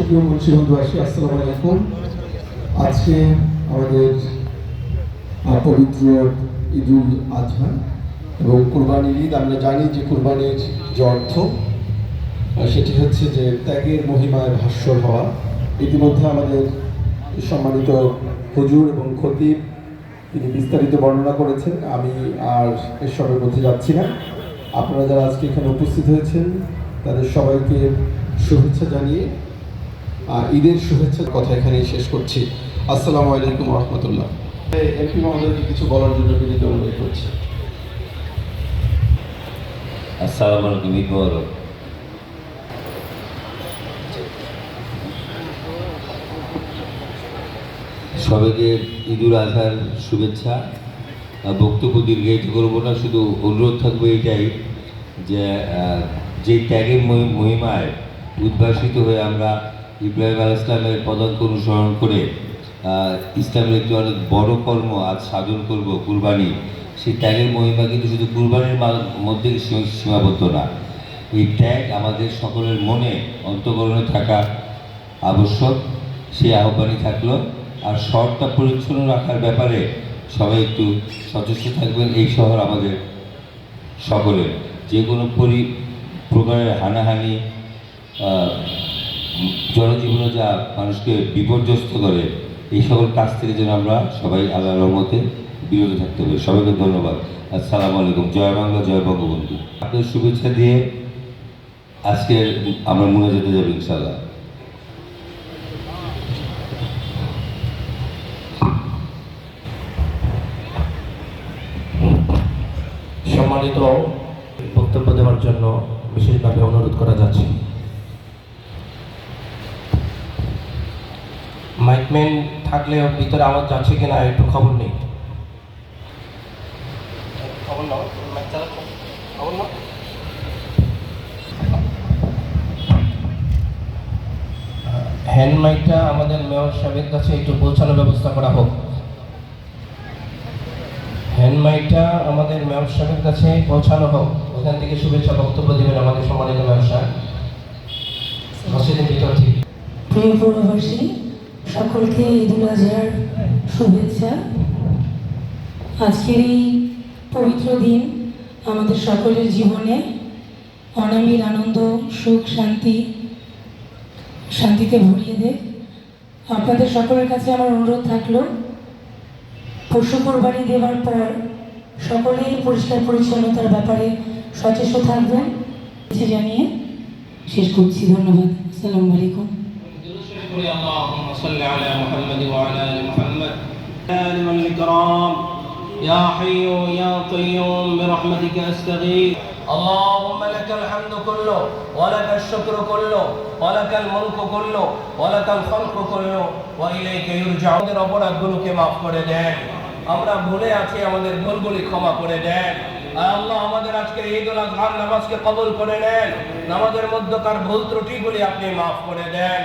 সুপ্রিয় মুন্সিগঞ্জবাসী, আসসালামু আলাইকুম। আজকে আমাদের পবিত্র ঈদুল আজহা এবং কুরবানির ঈদ। আমরা জানি যে কুরবানির যে অর্থ সেটি হচ্ছে যে ত্যাগের মহিমায় ভাস্বর হওয়া। ইতিমধ্যে আমাদের সম্মানিত হুজুর এবং খতিব তিনি বিস্তারিত বর্ণনা করেছেন, আমি আর এসবের মধ্যে যাচ্ছি না। আপনারা যারা আজকে এখানে উপস্থিত হয়েছেন তাদের সবাইকে শুভেচ্ছা জানিয়ে ঈদের শুভেচ্ছার কথা এখানেই শেষ করছি। আসসালামু আলাইকুম রহমতুল্লাহ। এমপি মহোদয়কে কিছু বলার জন্য বিনীত অনুরোধ করছি। আসসালামু আলাইকুম। ঈদ মোবারক। সবাইকে ঈদুল আজহার শুভেচ্ছা। বক্তব্য দীর্ঘায়িত করবো না, শুধু অনুরোধ থাকবে এটাই যে ত্যাগের মহিমায় উদ্ভাসিত হয়ে আমরা ইব্রাহিম আলাইহিস সালামের পদাঙ্ক অনুসরণ করে ইসলামের একটি অনেক বড় কর্ম আজ সাধন করব, কুরবানি। সেই ত্যাগের মহিমা কিন্তু শুধু কুরবানির মধ্যে সীমাবদ্ধ না। এই ত্যাগ আমাদের সকলের মনে অন্তঃকরণে থাকা আবশ্যক। সেই আহ্বানই থাকলো। আর শহরটা পরিচ্ছন্ন রাখার ব্যাপারে সবাই একটু সচেষ্ট থাকবেন। এই শহর আমাদের সকলের, যে কোনো প্রকারের হানাহানি, জনজীবনে যা মানুষকে বিপর্যস্ত করে, এই সকল কাজ থেকে যেন আমরা সবাই আল্লাহর রহমতে বিরত থাকতে হবে। সবাইকে ধন্যবাদ। আসসালামু আলাইকুম। জয় বাংলা, জয় বঙ্গবন্ধু। আপনাদের শুভেচ্ছা দিয়ে আজকে আমরা মোনাজাতে যাব ইনশাআল্লাহ। সম্মানিত বক্তব্য দেওয়ার জন্য বিশেষভাবে অনুরোধ করা যাচ্ছে। মাইকম্যান থাকলে ভিতরে আওয়াজ যাচ্ছে কিনা একটু খবর নেই। হ্যান্ড মাইকটা আমাদের মেয়র সাহেবের কাছে একটু পৌঁছানোর ব্যবস্থা করা হোক। হ্যান্ড মাইকটা আমাদের মেয়র সাহেবের কাছে পৌঁছানো হোক। ওখান থেকে শুভেচ্ছা বক্তব্য দেবেন আমাদের সম্মানিত মেয়র সাহেব মসজিদের ভিতর থেকে। প্রিয় পূর্ববাসী, সকলকে ঈদুল আজহার শুভেচ্ছা। আজকের এই পবিত্র দিন আমাদের সকলের জীবনে অনাবিল আনন্দ, সুখ, শান্তিতে ভরিয়ে দেয়। আপনাদের সকলের কাছে আমার অনুরোধ থাকলো, পশু কোরবানি দেওয়ার পর সকলেই পরিষ্কার পরিচ্ছন্নতার ব্যাপারে সচেষ্ট থাকবেন জানিয়ে শেষ করছি। ধন্যবাদ। আসসালামু আলাইকুম। اللهم صل على محمد وعلى ال محمد والإكرام يا حي يا قيوم برحمتك أستغيث اللهم لك الحمد كله ولك الشكر كله ولك الملك كله ولك الخلق كله وإليك يرجع। আমাদের অপরাধগুলোকে মাফ করে দেন। আমরা ভুলে আছি, আমাদের ভুলগুলি ক্ষমা করে দেন। আল্লাহ আমাদের আজকে ঈদুল আজহার নামাজকে কবুল করে নেন। নামাজের মধ্যকার ভুল ত্রুটিগুলি আপনি মাফ করে দেন।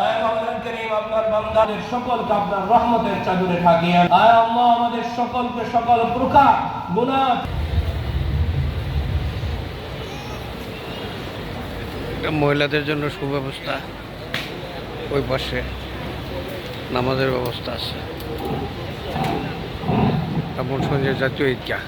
আয় মাওলানা করিম, আপনার বান্দাদের সকলকে আপনার রহমতের চাদরে ঢাকিয়ে আয় আল্লাহ আমাদের সকলকে সকল প্রকার গুনাহ। মহিলাদের জন্য সুব্যবস্থা, ওই পাশে নামাজের ব্যবস্থা আছে। রামগঞ্জের জাতীয় ঈদগাহ।